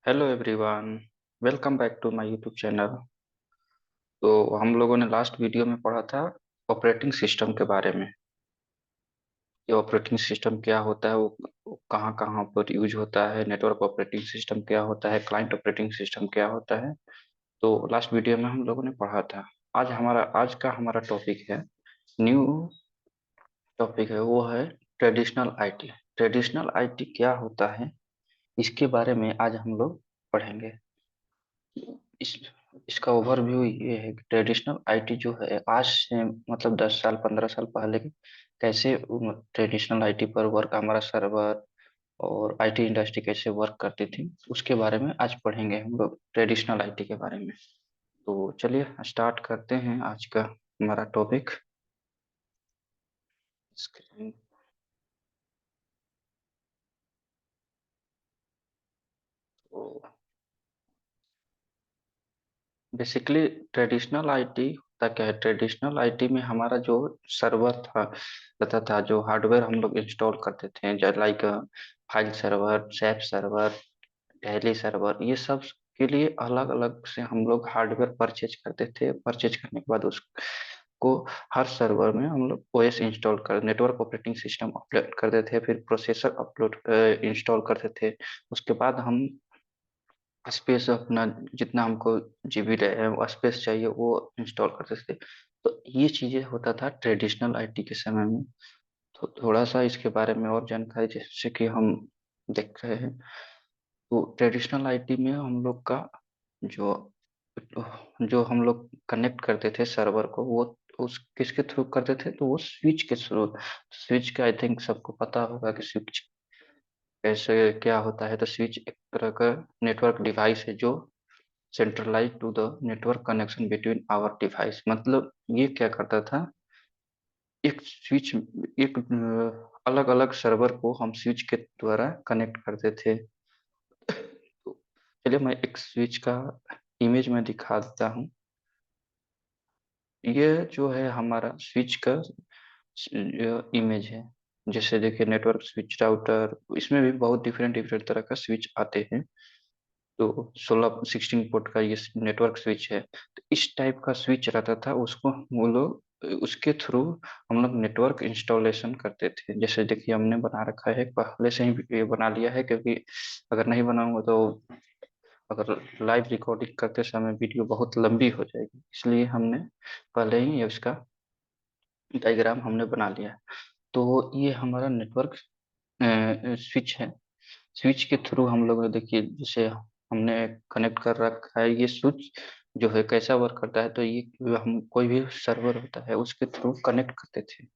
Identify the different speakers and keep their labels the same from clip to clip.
Speaker 1: Hello everyone. Welcome back to my YouTube channel. तो हम लोगों ने लास्ट वीडियो में पढ़ा था ऑपरेटिंग सिस्टम के बारे में। ये ऑपरेटिंग सिस्टम क्या होता है, वो कहाँ कहाँ पर यूज होता है, नेटवर्क ऑपरेटिंग सिस्टम क्या होता है, क्लाइंट ऑपरेटिंग सिस्टम क्या होता है। तो लास्ट वीडियो में हम लोगों ने पढ़ा था। आज का हमारा टॉपिक है, न्यू टॉपिक है, वो है ट्रेडिशनल आईटी। ट्रेडिशनल आईटी क्या होता है, इसके बारे में आज हम लोग पढ़ेंगे। इस इसका ओवरव्यू ये है कि ट्रेडिशनल आईटी जो है आज से मतलब 10 साल 15 साल पहले कैसे ट्रेडिशनल आईटी पर वर्क, हमारा सर्वर और आईटी इंडस्ट्री कैसे वर्क करती थी, उसके बारे में आज पढ़ेंगे हम लोग, ट्रेडिशनल आईटी के बारे में। तो चलिए स्टार्ट करते हैं आज का हमारा टॉपिक। स्क्रीन। तो बेसिकली ट्रेडिशनल आईटी होता क्या है? ट्रेडिशनल आईटी में हमारा जो सर्वर था रहता था, जो हार्डवेयर हम लोग इंस्टॉल करते थे, जैसे like file server, SAP server, tally server, ये सब के लिए अलग अलग से हम लोग हार्डवेयर परचेज करते थे। परचेज करने के बाद उसको हर सर्वर में हम लोग ओएस इंस्टॉल कर, नेटवर्क ऑपरेटिंग सिस्टम अपलोड करते थे, फिर प्रोसेसर अपलोड इंस्टॉल करते थे। उसके बाद हम स्पेस अपना जितना हमको जीबी स्पेस चाहिए वो इंस्टॉल करते थे। तो ये चीजें होता था ट्रेडिशनल आईटी के समय में। तो थोड़ा सा इसके बारे में और जानकारी जैसे कि हम देख रहे हैं, तो ट्रेडिशनल आईटी में हम लोग का जो जो हम लोग कनेक्ट करते थे सर्वर को, वो उस किसके थ्रू करते थे? तो वो स्विच के थ्रू। स्विच का आई थिंक सबको पता होगा कि स्विच कैसे क्या होता है। तो स्विच एक तरह का नेटवर्क डिवाइस है जो centralise to the network connection between our device. मतलब ये क्या करता था, एक स्विच, एक अलग अलग सर्वर को हम स्विच के द्वारा कनेक्ट करते थे। तो चलिए मैं एक स्विच का इमेज में दिखा देता हूँ। ये जो है हमारा स्विच का इमेज है। जैसे देखिए, नेटवर्क स्विच, राउटर, इसमें भी बहुत डिफरेंट डिफरेंट तरह का स्विच आते हैं। तो 16 पोर्ट का ये नेटवर्क स्विच है। तो इस टाइप का स्विच रहता था, उसको वो लोग उसके थ्रू हम लोग नेटवर्क इंस्टॉलेशन करते थे। जैसे देखिए हमने बना रखा है, पहले से ही ये बना लिया है, क्योंकि अगर नहीं बनाऊंगा तो अगर लाइव रिकॉर्डिंग करते समय वीडियो बहुत लंबी हो जाएगी, इसलिए हमने पहले ही ये उसका डायग्राम हमने बना लिया है। तो ये हमारा नेटवर्क स्विच है। स्विच के थ्रू हम लोग देखिए, जैसे हमने कनेक्ट कर रखा है, ये स्विच जो है कैसा वर्क करता है, तो ये हम कोई भी सर्वर होता है उसके थ्रू कनेक्ट करते थे।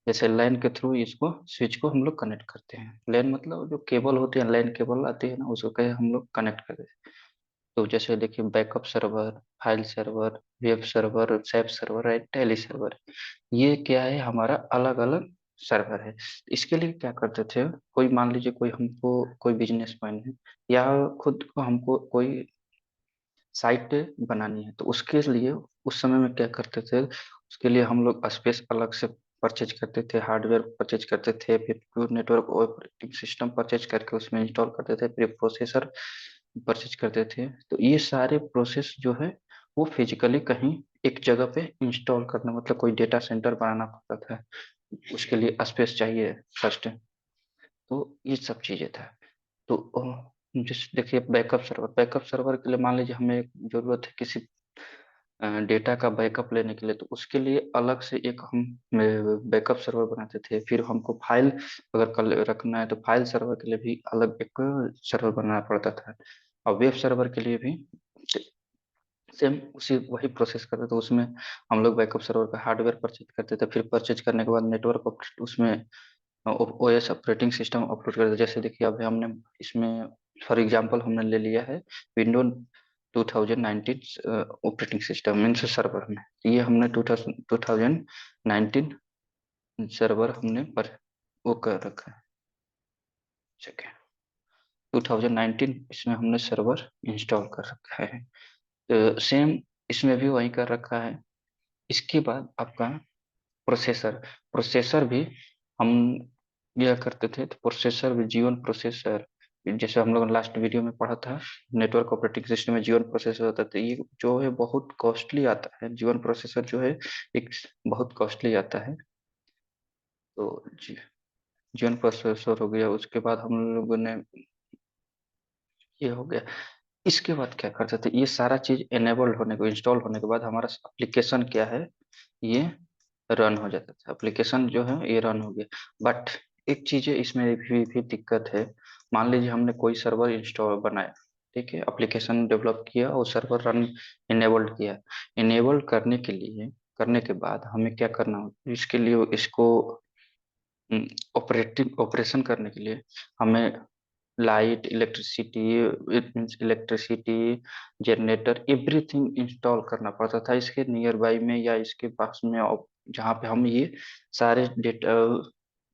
Speaker 1: जैसे लैन के थ्रू इसको स्विच को हम लोग कनेक्ट करते हैं। लैन मतलब जो केबल होती है, लैन केबल आती है ना, उसको कहे हम लोग कनेक्ट करते हैं। तो जैसे देखिए, backup server, file server, web server, SAP server है, टेली सर्वर, ये क्या है, हमारा अलग अलग सर्वर है। इसके लिए क्या करते थे, कोई मान लीजिए कोई हमको कोई बिजनेसमैन है, या खुद को हमको कोई साइट बनानी है, तो उसके लिए उस समय में क्या करते थे, उसके लिए हम लोग स्पेस अलग से परचेज करते थे, हार्डवेयर परचेज करते थे, फिर नेटवर्क ऑपरेटिंग सिस्टम परचेज करके उसमें इंस्टॉल करते थे, फिर प्रोसेसर परचेज करते थे। तो ये सारे प्रोसेस जो है वो फिजिकली कहीं एक जगह पे इंस्टॉल करना, मतलब कोई डेटा सेंटर बनाना पड़ता था, उसके लिए स्पेस चाहिए फर्स्ट। तो ये सब चीजें था। तो जिस देखिए, बैकअप सर्वर के लिए मान लीजिए हमें जरूरत है किसी डेटा का बैकअप लेने के लिए, तो उसके लिए अलग से एक हम बैकअप सर्वर बनाते थे। फिर हमको फाइल अगर कल रखना है, तो फाइल सर्वर के लिए भी अलग एक सर्वर बनाना पड़ता था। और वेब सर्वर के लिए भी सेम उसी वही प्रोसेस करते थे। उसमें हम लोग बैकअप सर्वर का हार्डवेयर परचेज करते थे, फिर परचेज करने के बाद नेटवर्क उसमें ओएस ऑपरेटिंग सिस्टम अपलोड करते थे। जैसे देखिए अभी हमने इसमें फॉर एग्जांपल हमने ले लिया है window 2019 operating system means server में। ये हमने 2019 सर्वर हमने पर वो कर रखा है। ठीक है, 2019 इसमें हमने सर्वर इंस्टॉल कर रखा है। तो सेम इसमें भी वही कर रखा है। इसके बाद आपका प्रोसेसर, प्रोसेसर भी हम यह करते थे। तो प्रोसेसर भी, जीवन प्रोसेसर, जैसे हम लोग लास्ट वीडियो में पढ़ा था, नेटवर्क ऑपरेटिंग सिस्टम में जीवन प्रोसेसर होता है, तो ये जो है बहुत कॉस्टली आता है, जीवन प्रोसेसर जो है एक बहुत कॉस्टली आता है। तो जीवन प्रोसेसर हो गया, उसके बाद हम लोगों ने ये हो गया। इसके बाद क्या करते थे, ये सारा चीज एनेबल्ड होने को, इंस्टॉल होने के बाद हमारा एप्लीकेशन क्या है, ये रन हो जाता था। एप्लीकेशन जो है ये रन हो गया। बट एक चीज है, इसमें भी दिक्कत है। मान लीजिए हमने कोई सर्वर इंस्टॉल बनाया, ठीक है, एप्लीकेशन डेवलप किया और सर्वर रन इनेबल्ड किया। इनेबल्ड करने के लिए, करने के बाद हमें क्या करना होगा, इसके लिए इसको ऑपरेटिंग ऑपरेशन करने के लिए हमें light, electricity, it means electricity, generator, everything install करना पड़ता था इसके नियर बाई में या इसके पास में, और जहाँ पे हम ये सारे डेटा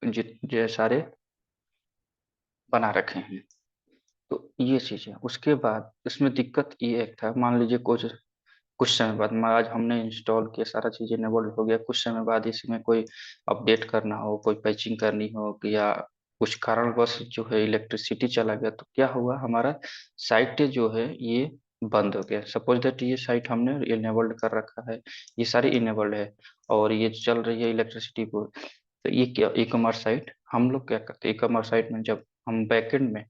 Speaker 1: जो सारे बना रखे हैं। तो ये चीज है। उसके बाद इसमें दिक्कत ये एक था, मान लीजिए कुछ कुछ समय बाद, आज हमने इंस्टॉल किया, सारा चीज इनेबल्ड हो गया, कुछ समय बाद इसमें कोई अपडेट करना हो, कोई पैचिंग करनी हो, या कुछ कारणवश जो है इलेक्ट्रिसिटी चला गया, तो क्या हुआ, हमारा साइट जो है ये बंद हो गया। सपोज दैट ये साइट हमने इनेबल्ड कर रखा है, ये सारी इनेबल्ड है और ये चल रही है इलेक्ट्रिसिटी को, तो ये क्या, ई कॉमर्स साइट हम लोग क्या करते हैं, ई कॉमर्स साइट में जब हम बैकएंड में,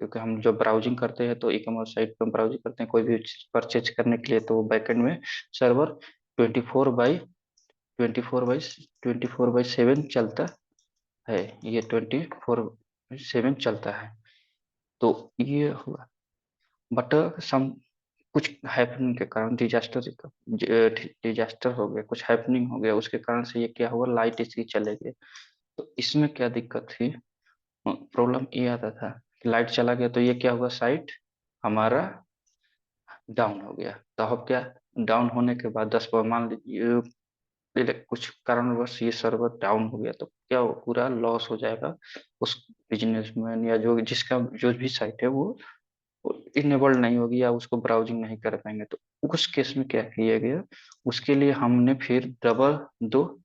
Speaker 1: क्योंकि हम जब ब्राउजिंग करते हैं तो ई कॉमर्स साइट पर ब्राउजिंग करते हैं कोई भी चीज परचेज करने के लिए, तो वो बैकएंड में सर्वर 24/7 चलता है। ये 24/7 चलता है। तो ये हुआ। बट सम कुछ हैपनिंग के कारण, डिजास्टर हो गया, कुछ हैपनिंग हो गया, उसके कारण से ये क्या हुआ, लाइट इसकी चले गई। तो इसमें क्या दिक्कत थी, प्रॉब्लम ये आता था कि लाइट चला गया तो ये क्या हुआ, साइट हमारा डाउन हो गया। तो अब क्या, डाउन होने के बाद 10 मान लीजिए कुछ कारणवश ये सर्वर डाउन हो गया, तो क्या वो पूरा लॉस हो जाएगा उस बिजनेसमैन या जो जिसका जो भी साइट है वो इनेबल्ड नहीं होगी या उसको ब्राउजिंग नहीं कर पाएंगे। तो उस केस में क्या किया गया, उसके लिए हमने फिर डबल दो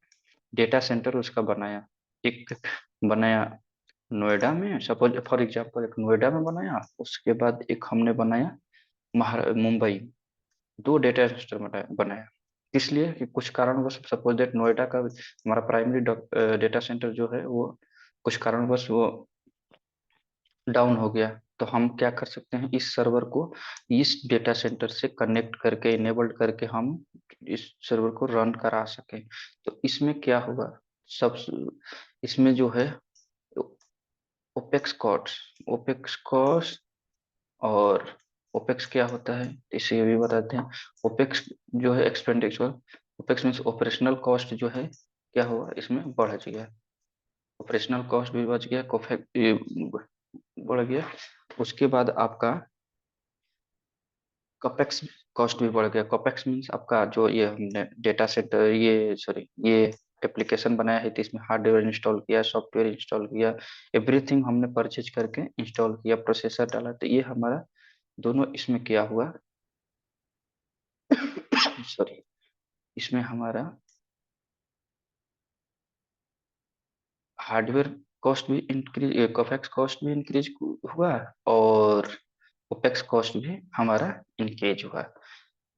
Speaker 1: डेटा सेंटर उसका बनाया। एक बनाया नोएडा में, सपोज फॉर एग्जांपल एक नोएडा में बनाया, उसके बाद एक हमने बनाया मुंबई। दो डेटा सेंटर बनाया। इसलिए कि कुछ कारणवश सपोज दैट नोएडा का हमारा प्राइमरी डेटा सेंटर जो है वो कुछ कारणवश वो डाउन हो गया, तो हम क्या कर सकते हैं, इस सर्वर को इस डेटा सेंटर से कनेक्ट करके, इनेबल्ड करके हम इस सर्वर को रन करा सकें। तो इसमें क्या हुआ, सब इसमें जो है ओपेक्स कॉस्ट और ओपेक्स क्या होता है इसे भी बताते हैं। ओपेक्स जो है expenditure, opex means operational cost जो है क्या हुआ, इसमें बढ़ गया। ऑपरेशनल कॉस्ट भी बच गया, बढ़ गया। उसके बाद आपका कपेक्स कॉस्ट भी बढ़ गया। कपेक्स मीन्स आपका जो ये हमने डेटा सेंटर, ये सॉरी ये एप्लीकेशन बनाया है, तो इसमें हार्डवेयर इंस्टॉल किया, सॉफ्टवेयर इंस्टॉल किया, एवरीथिंग हमने परचेज करके इंस्टॉल किया, प्रोसेसर डाला, तो ये हमारा दोनों इसमें किया हुआ सॉरी, इसमें हमारा हार्डवेयर कॉस्ट भी इंक्रीज, कॉपेक्स कॉस्ट भी इंक्रीज हुआ और ओपेक्स कॉस्ट भी हमारा इंक्रीज हुआ।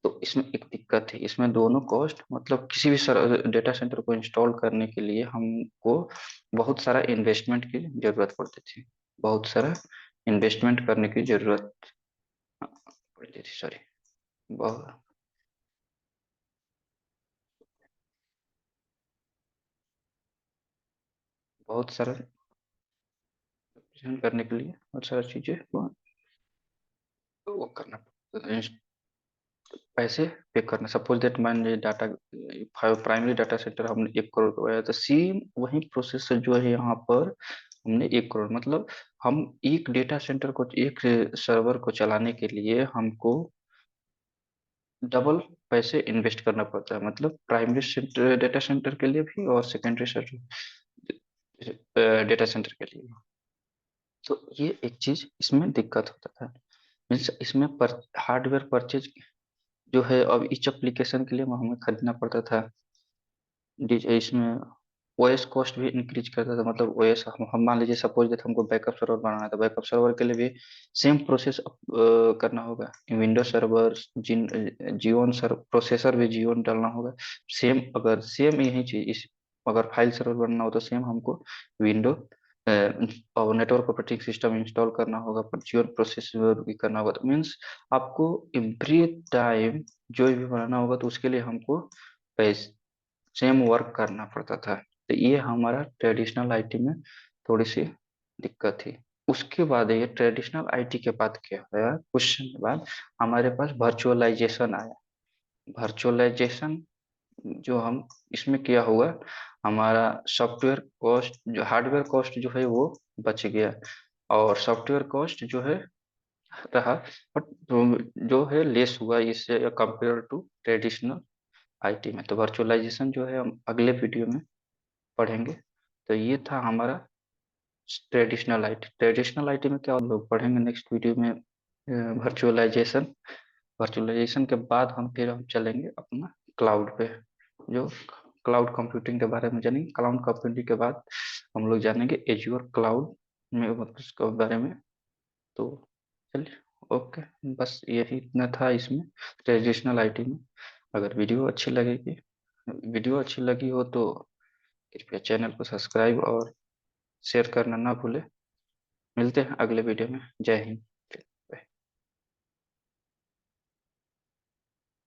Speaker 1: तो इसमें एक दिक्कत है, इसमें दोनों कॉस्ट, मतलब किसी भी डेटा सेंटर को इंस्टॉल करने के लिए हमको बहुत सारा इन्वेस्टमेंट की जरूरत पड़ती थी, बहुत सारा इन्वेस्टमेंट करने की जरूरत पड़ती थी, सॉरी, बहुत बहुत सारा करने के लिए बहुत सारा चीजें वो करना पड़ता, पैसे पे करना। सपोज दैट मान लीजिए डाटा प्राइमरी डाटा सेंटर हमने 1 करोड़ का बनाया, तो सेम वही प्रोसेसर जो है यहाँ पर हमने 1 करोड़, मतलब हम एक डेटा सेंटर को, एक सर्वर को चलाने के लिए हमको डबल पैसे इन्वेस्ट करना पड़ता है, मतलब प्राइमरी सेंटर डेटा सेंटर के लिए भी और सेकेंडरी डेटा सेंटर के लिए भी। तो ये एक चीज इसमें दिक्कत होता था। मीन्स इसमें हार्डवेयर परचेज जो है अब इच एप्लीकेशन के लिए हमें खरीदना पड़ता था, इसमें ओएस कॉस्ट भी इंक्रीज करता था। मतलब ओएस हम मान लीजिए सपोज दैट हमको बैकअप सर्वर बनाना है, तो बैकअप सर्वर के लिए भी सेम प्रोसेस करना होगा। विंडोज सर्वर जिन जियोन सर प्रोसेसर भी जियोन डालना होगा। सेम अगर सेम यही चीज इस अगर फाइल सर्वर बनना हो तो सेम हमको विंडो और नेटवर्क ऑपरेटिंग सिस्टम इंस्टॉल करना होगा, पर जियोन प्रोसेसर भी करना होगा। तो मीन्स आपको एवरी टाइम जो भी बनाना होगा तो उसके लिए हमको सेम वर्क करना पड़ता था। तो ये हमारा ट्रेडिशनल आईटी में थोड़ी सी दिक्कत थी। उसके बाद ये ट्रेडिशनल आईटी के बाद क्या आया, कुछ समय बाद हमारे पास वर्चुअलाइजेशन आया। वर्चुअलाइजेशन जो हम इसमें किया हुआ, हमारा सॉफ्टवेयर कॉस्ट जो हार्डवेयर कॉस्ट जो है वो बच गया, और सॉफ्टवेयर कॉस्ट जो है रहा, बट जो है लेस हुआ इससे कंपेयर टू ट्रेडिशनल आईटी में। तो वर्चुअलाइजेशन जो है हम अगले वीडियो में पढ़ेंगे। तो ये था हमारा ट्रेडिशनल आईटी। ट्रेडिशनल आईटी में क्या हम लोग पढ़ेंगे नेक्स्ट वीडियो में, वर्चुअलाइजेशन। वर्चुअलाइजेशन के बाद हम चलेंगे अपना क्लाउड पे, जो क्लाउड कंप्यूटिंग के बारे में जानेंगे। क्लाउड कंप्यूटिंग के बाद हम लोग जानेंगे एज्योर क्लाउड में, मतलब उसके बारे में। तो चलिए, ओके, बस यही इतना था इसमें ट्रेडिशनल आईटी में। अगर वीडियो अच्छी लगी हो तो कृपया चैनल को सब्सक्राइब और शेयर करना ना भूले। मिलते हैं अगले वीडियो में। जय हिंद।